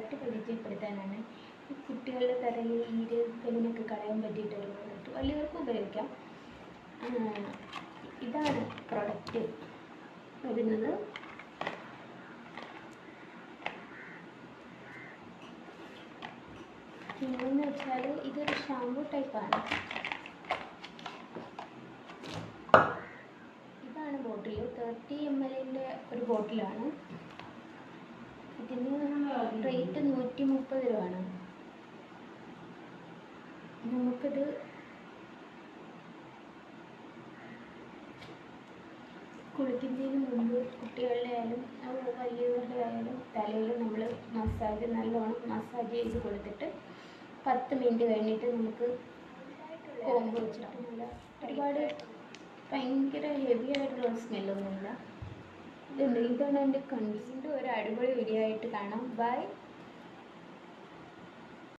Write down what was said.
Product പരിചയപ്പെടുത്താനാണ്. ഈ കുട്ടികളുടെ തലയിൽ ഈരക്കലിനൊക്കെ കളയാൻ പറ്റിയിട്ടൊരു പ്രൊഡക്റ്റ്, വലിയവർക്കും ഉപയോഗിക്കാം. ഇതാണ് പ്രൊഡക്റ്റ് വരുന്നത്. പിന്നെന്ന് വെച്ചാൽ ഇതൊരു ഷാമ്പു ടൈപ്പാണ്. ഇതാണ് ബോട്ടിൽ, 30 ml ഒരു ബോട്ടിലാണ്. ഇതിന് റേറ്റ് 130 രൂപയാണ്. നമുക്കിത് കുളിക്കുന്നതിന് മുമ്പ് കുട്ടികളുടെ ആയാലും വലിയവരുടെ ആയാലും തലയിൽ നമ്മൾ നല്ലോണം മസാജ് ചെയ്ത് കൊടുത്തിട്ട് 10 മിനിറ്റ് കഴിഞ്ഞിട്ട് നമുക്ക് കോമ്പ് വെച്ചിട്ട് നല്ല ഒരുപാട് ഭയങ്കര ഹെവി ആയിട്ടുള്ള സ്മെല്ലൊന്നുമില്ല. ഇതാണ് എൻ്റെ കൺസിൻ്റെ ഒരു അടിപൊളി വീഡിയോ ആയിട്ട് കാണാം. ബൈ.